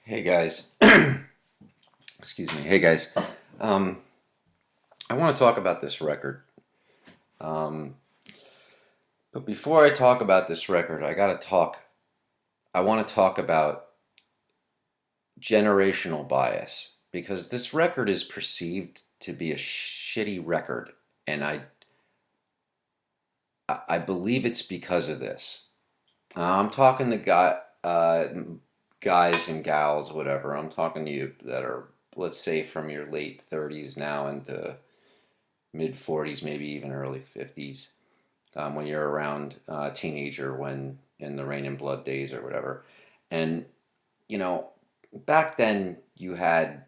Hey guys, excuse me. Hey guys, um, I want to talk about this record. Um, but before I talk about this record, I gotta talk. I want to talk about generational bias because this record is perceived to be a shitty record, and I believe it's because of this. I'm talking to guys and gals, whatever. I'm talking to you that are, let's say, from your late 30s now into mid 40s, maybe even early 50s, when you're around teenager, when in the Rain and Blood days or whatever. And you know, back then you had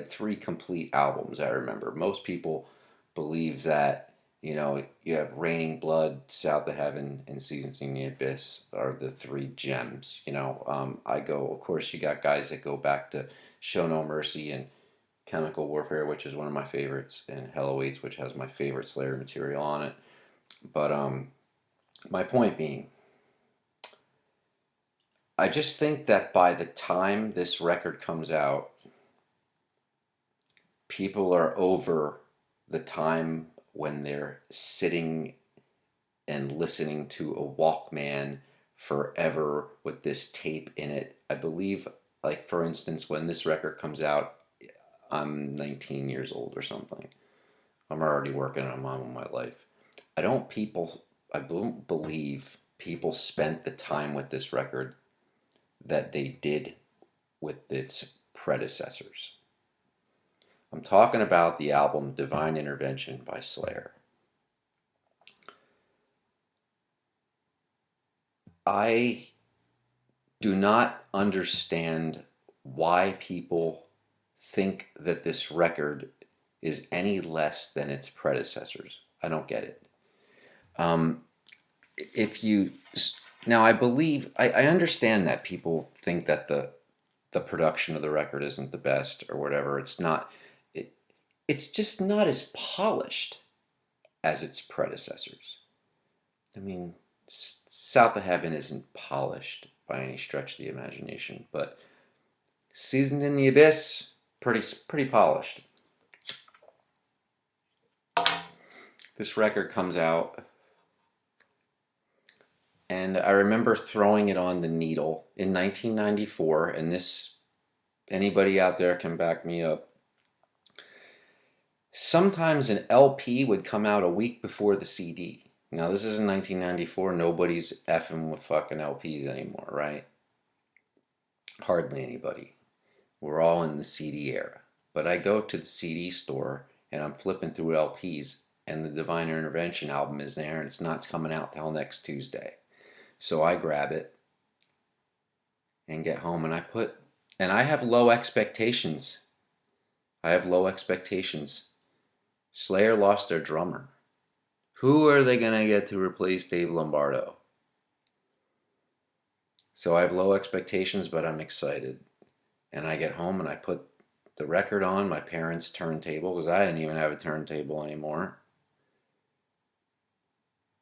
three complete albums. I remember most people believe that you have Raining Blood, South of Heaven, and Seasons in the Abyss are the three gems. I go, of course, you got guys that go back to Show No Mercy and Chemical Warfare, which is one of my favorites, and Hell Awaits, which has my favorite Slayer material on it. But my point being, I just think that by the time this record comes out, people are over the time when they're sitting and listening to a Walkman forever with this tape in it. I believe, like, for instance, when this record comes out, I'm 19 years old or something. I'm already working on my life. I don't people I don't believe people spent the time with this record that they did with its predecessors. I'm talking about the album Divine Intervention by Slayer. I do not understand why people think that this record is any less than its predecessors. I don't get it. Um, if you Now, I understand that people think that the production of the record isn't the best or whatever. It, it's just not as polished as its predecessors. I mean, South of Heaven isn't polished by any stretch of the imagination, but Seasoned in the Abyss, pretty polished. This record comes out, and I remember throwing it on the needle in 1994, and this, anybody out there can back me up. Sometimes an LP would come out a week before the CD. Now, this is in 1994. Nobody's effing with fucking LPs anymore, right? Hardly anybody. We're all in the CD era. But I go to the CD store and I'm flipping through LPs, and the Divine Intervention album is there, and it's not coming out till next Tuesday. So I grab it and get home, and I have low expectations. I have low expectations. Slayer lost their drummer. Who are they going to get to replace Dave Lombardo? So I have low expectations, but I'm excited. And I get home and I put the record on my parents' turntable, because I didn't even have a turntable anymore.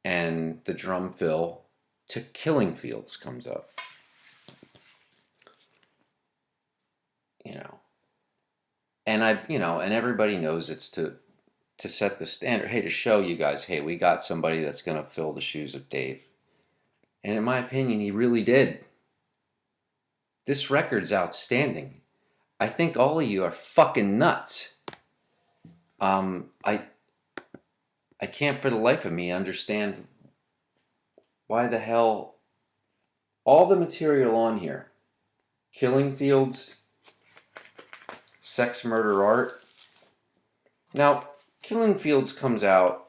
And the drum fill to Killing Fields comes up. You know. And everybody knows it's to set the standard. Hey, to show you guys, hey, we got somebody that's going to fill the shoes of Dave. And in my opinion, he really did. This record's outstanding. I think all of you are fucking nuts. I can't for the life of me understand why the hell all the material on here, Killing Fields, Sex Murder Art. Now, Killing Fields comes out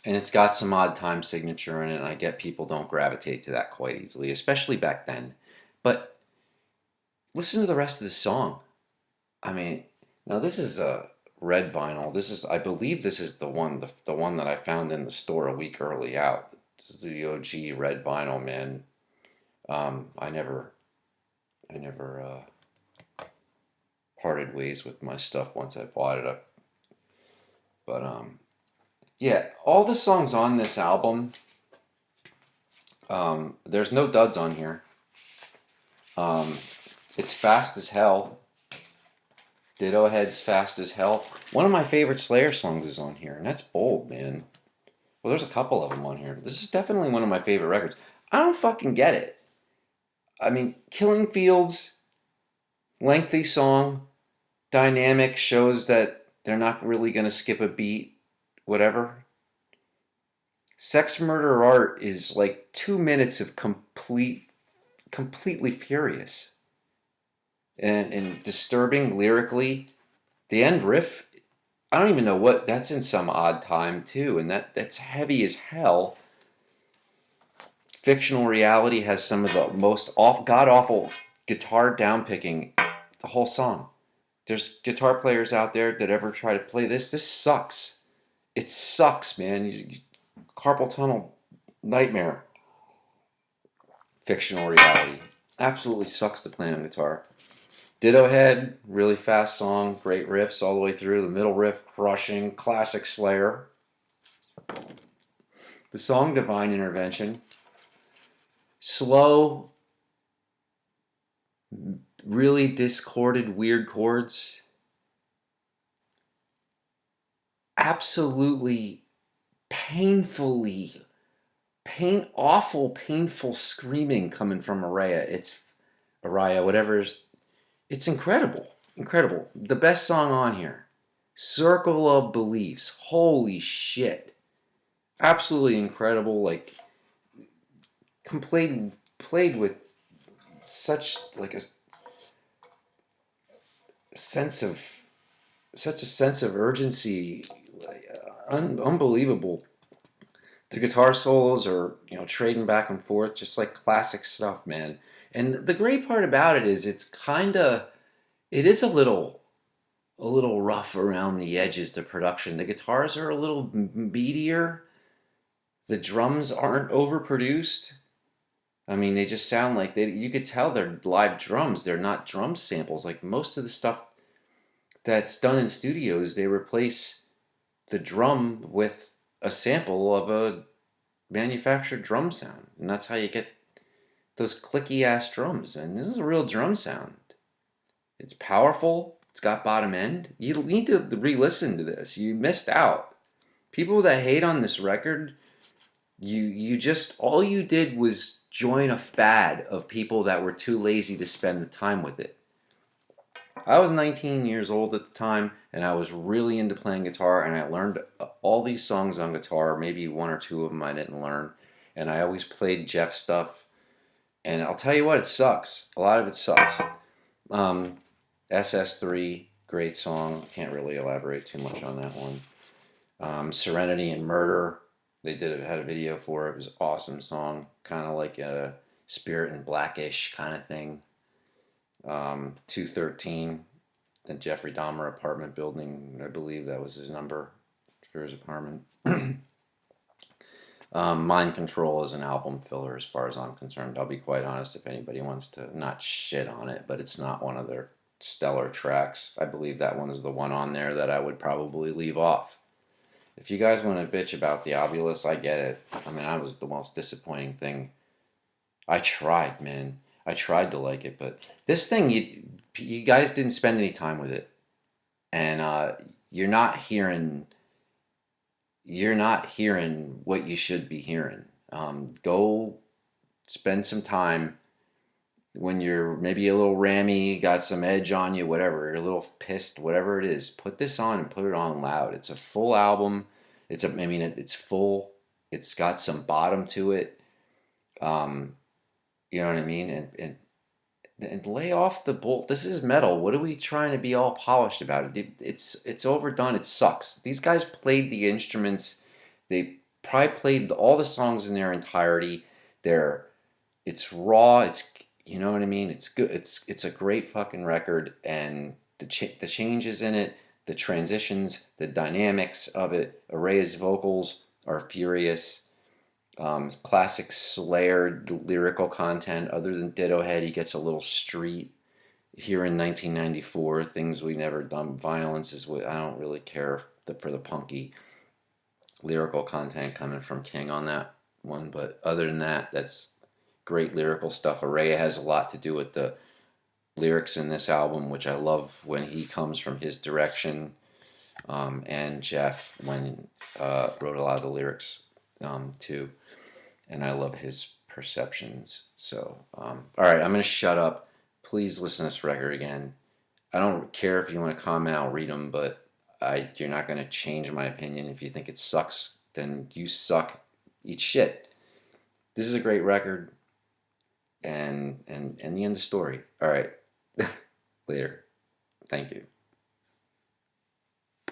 and it's got some odd time signature in it, and I get people don't gravitate to that quite easily, especially back then. But listen to the rest of the song. I mean, now this is a red vinyl. I believe this is the one that I found in the store a week early out. This is the OG red vinyl, man. I never parted ways with my stuff once I bought it up. But yeah, all the songs on this album, there's no duds on here. It's fast as hell. Ditto Head's fast as hell. One of my favorite Slayer songs is on here, and that's Bold, man. Well, there's a couple of them on here. This is definitely one of my favorite records. I don't fucking get it. I mean, Killing Fields, lengthy song, dynamic, shows that they're not really going to skip a beat, whatever. Sex Murder Art is like 2 minutes of completely furious and disturbing lyrically. The end riff, I don't even know what, that's in some odd time too, and that's heavy as hell. Fictional Reality has some of the most god awful guitar downpicking the whole song. There's guitar players out there that ever try to play this. This sucks. It sucks, man. Carpal tunnel nightmare. Fictional Reality absolutely sucks to play on guitar. Ditto Head, really fast song, great riffs all the way through. The middle riff crushing, classic Slayer. The song Divine Intervention, slow, really discorded, weird chords. Absolutely awful, painful screaming coming from Araya. It's Araya, whatever's. It's incredible. Incredible. The best song on here. Circle of Beliefs. Holy shit. Absolutely incredible. Like, played with such like a sense of urgency, unbelievable. The guitar solos are, trading back and forth, just like classic stuff, man. And the great part about it is it is a little rough around the edges, the production. The guitars are a little beatier. The drums aren't overproduced. I mean, they just sound like you could tell they're live drums. They're not drum samples. Like most of the stuff that's done in studios, they replace the drum with a sample of a manufactured drum sound. And that's how you get those clicky ass drums. And this is a real drum sound. It's powerful. It's got bottom end. You need to re-listen to this. You missed out. People that hate on this record, you just, all you did was join a fad of people that were too lazy to spend the time with it. I was 19 years old at the time, and I was really into playing guitar, and I learned all these songs on guitar. Maybe one or two of them I didn't learn, and I always played Jeff stuff. And I'll tell you what, it sucks. A lot of it sucks. SS3, great song. Can't really elaborate too much on that one. Serenity and Murder, they had a video for it. It was an awesome song, kind of like a Spirit and Blackish kind of thing. 213, the Jeffrey Dahmer apartment building, I believe that was his number for his apartment. Mind Control is an album filler as far as I'm concerned. I'll be quite honest, if anybody wants to not shit on it, but it's not one of their stellar tracks. I believe that one is the one on there that I would probably leave off. If you guys want to bitch about the Obulus, I get it. I mean, I was the most disappointing thing. I tried, man. I tried to like it, but this thing, you guys didn't spend any time with it, and you're not hearing what you should be hearing. Go spend some time when you're maybe a little rammy, got some edge on you, whatever, you're a little pissed, whatever it is. Put this on and put it on loud. It's a full album. It's full. It's got some bottom to it. You know what I mean? And lay off the bull. This is metal. What are we trying to be all polished about? It's overdone. It sucks. These guys played the instruments. They probably played all the songs in their entirety. It's raw. You know what I mean? It's good. It's a great fucking record, and the changes in it, the transitions, the dynamics of it. Araya's vocals are furious. Classic Slayer lyrical content. Other than Ditto Head, he gets a little street here in 1994. Things we never done. Violence is what I don't really care for the punky lyrical content coming from King on that one. But other than that, that's great lyrical stuff. Araya has a lot to do with the lyrics in this album, which I love when he comes from his direction, and Jeff when wrote a lot of the lyrics too, and I love his perceptions. So, all right, I'm gonna shut up. Please listen to this record again. I don't care if you want to comment, I'll read them, but you're not gonna change my opinion. If you think it sucks, then you suck. Eat shit. This is a great record, and the end of story. All right, later. Thank you.